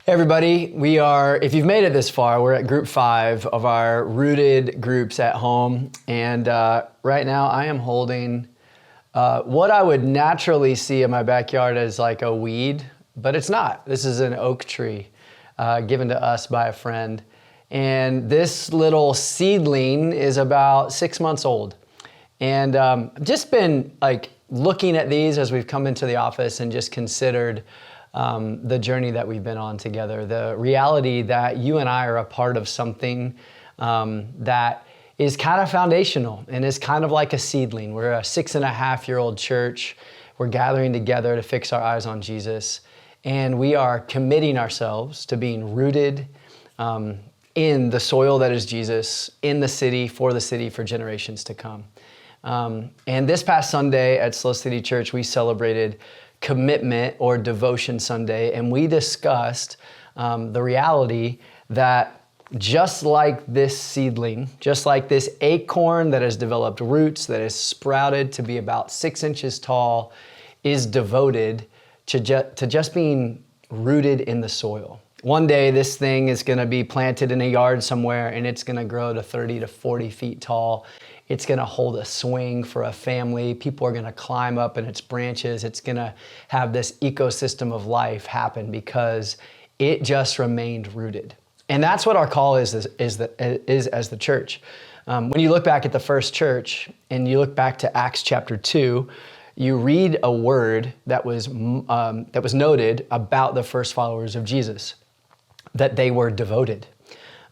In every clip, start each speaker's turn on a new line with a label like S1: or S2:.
S1: Hey everybody, if you've made it this far, we're at group 5 of our rooted groups at home. And right now I am holding what I would naturally see in my backyard as like a weed, but it's not. This is an oak tree given to us by a friend. And this little seedling is about 6 months old. And I've just been like looking at these as we've come into the office and just considered the journey that we've been on together, the reality that you and I are a part of something that is kind of foundational and is kind of like a seedling. We're a 6.5-year-old church. We're gathering together to fix our eyes on Jesus, and we are committing ourselves to being rooted in the soil that is Jesus, in the city, for generations to come. And this past Sunday at Slow City Church, we celebrated Commitment or Devotion Sunday, and we discussed the reality that just like this seedling, just like this acorn that has developed roots, that is sprouted to be about 6 inches tall, is devoted to just being rooted in the soil. One day this thing is going to be planted in a yard somewhere, and it's going to grow to 30 to 40 feet tall. It's going to hold a swing for a family. People are going to climb up in its branches. It's going to have this ecosystem of life happen because it just remained rooted. And that's what our call is as the church. When you look back at the first church and you look back to Acts chapter 2, you read a word that was noted about the first followers of Jesus, that they were devoted.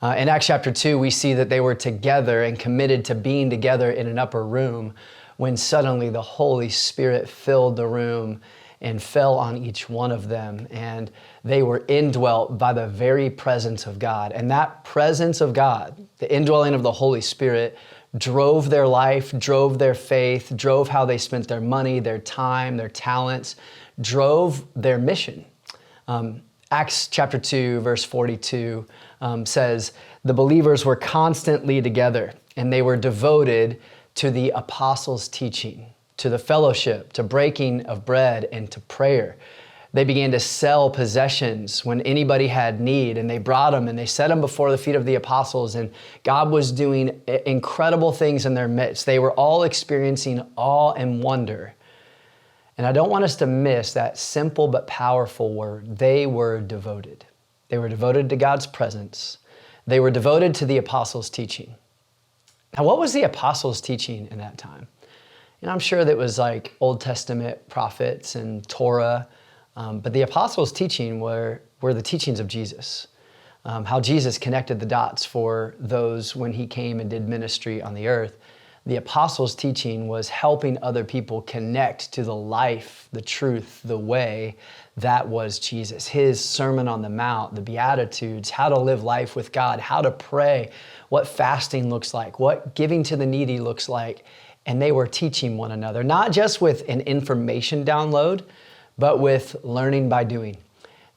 S1: In Acts chapter 2, we see that they were together and committed to being together in an upper room when suddenly the Holy Spirit filled the room and fell on each one of them. And they were indwelt by the very presence of God. And that presence of God, the indwelling of the Holy Spirit, drove their life, drove their faith, drove how they spent their money, their time, their talents, drove their mission. Acts chapter 2, verse 42 says, the believers were constantly together and they were devoted to the apostles' teaching, to the fellowship, to breaking of bread, and to prayer. They began to sell possessions when anybody had need, and they brought them and they set them before the feet of the apostles, and God was doing incredible things in their midst. They were all experiencing awe and wonder. And I don't want us to miss that simple but powerful word. They were devoted. They were devoted to God's presence. They were devoted to the apostles' teaching. Now, what was the apostles' teaching in that time? And I'm sure that was like Old Testament prophets and Torah, but the apostles' teaching were the teachings of Jesus, how Jesus connected the dots for those when he came and did ministry on the earth. The apostles' teaching was helping other people connect to the life, the truth, the way that was Jesus. His Sermon on the Mount, the Beatitudes, how to live life with God, how to pray, what fasting looks like, what giving to the needy looks like. And they were teaching one another, not just with an information download, but with learning by doing.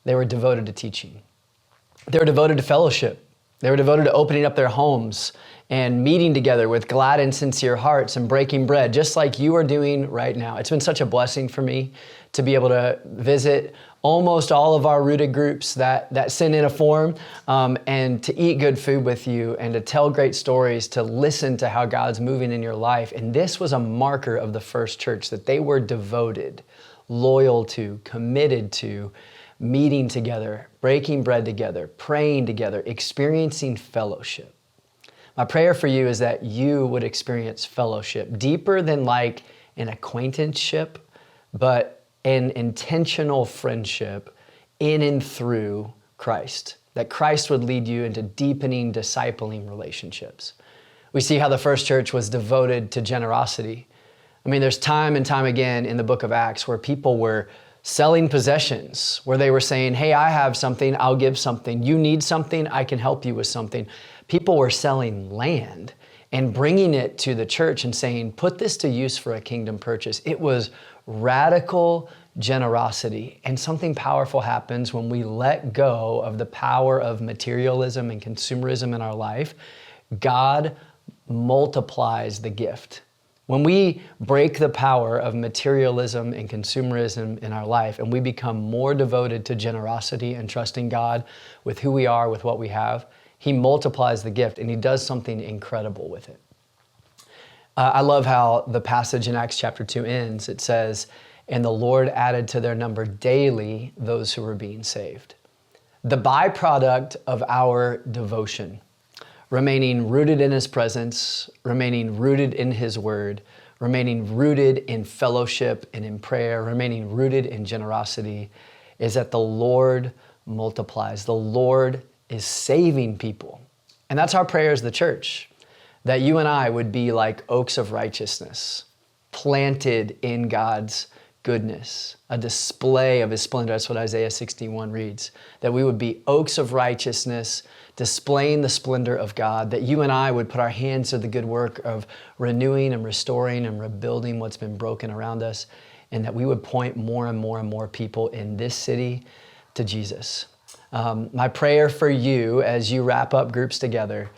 S1: They were devoted to teaching. They were devoted to fellowship. They were devoted to opening up their homes and meeting together with glad and sincere hearts and breaking bread, just like you are doing right now. It's been such a blessing for me to be able to visit almost all of our rooted groups that send in a form, and to eat good food with you and to tell great stories, to listen to how God's moving in your life. And this was a marker of the first church, that they were devoted, loyal to, committed to meeting together, breaking bread together, praying together, experiencing fellowship. My prayer for you is that you would experience fellowship deeper than like an acquaintanceship, but an intentional friendship in and through Christ, that Christ would lead you into deepening, discipling relationships. We see how the first church was devoted to generosity. I mean, there's time and time again in the book of Acts where people were selling possessions, where they were saying, hey, I have something, I'll give something. You need something, I can help you with something. People were selling land and bringing it to the church and saying, put this to use for a kingdom purchase. It was radical generosity. And something powerful happens when we let go of the power of materialism and consumerism in our life. God multiplies the gift. When we break the power of materialism and consumerism in our life and we become more devoted to generosity and trusting God with who we are, with what we have, He multiplies the gift and He does something incredible with it. I love how the passage in Acts chapter 2 ends. It says, "And the Lord added to their number daily those who were being saved." The byproduct of our devotion, remaining rooted in His presence, remaining rooted in His word, remaining rooted in fellowship and in prayer, remaining rooted in generosity, is that the Lord multiplies. The Lord is saving people. And that's our prayer as the church, that you and I would be like oaks of righteousness, planted in God's goodness, a display of His splendor. That's what Isaiah 61 reads, that we would be oaks of righteousness, displaying the splendor of God, that you and I would put our hands to the good work of renewing and restoring and rebuilding what's been broken around us, and that we would point more and more and more people in this city to Jesus. My prayer for you as you wrap up groups together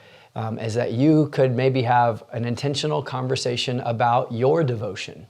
S1: is that you could maybe have an intentional conversation about your devotion,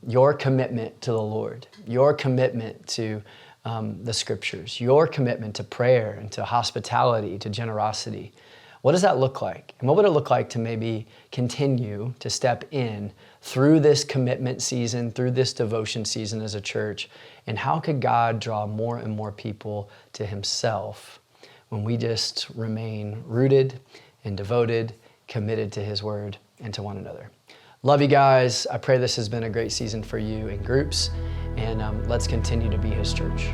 S1: your commitment to the Lord, your commitment to the scriptures, your commitment to prayer and to hospitality, to generosity. What does that look like? And what would it look like to maybe continue to step in through this commitment season, through this devotion season as a church? And how could God draw more and more people to Himself when we just remain rooted and devoted, committed to His word and to one another? Love you guys. I pray this has been a great season for you in groups, and let's continue to be His church.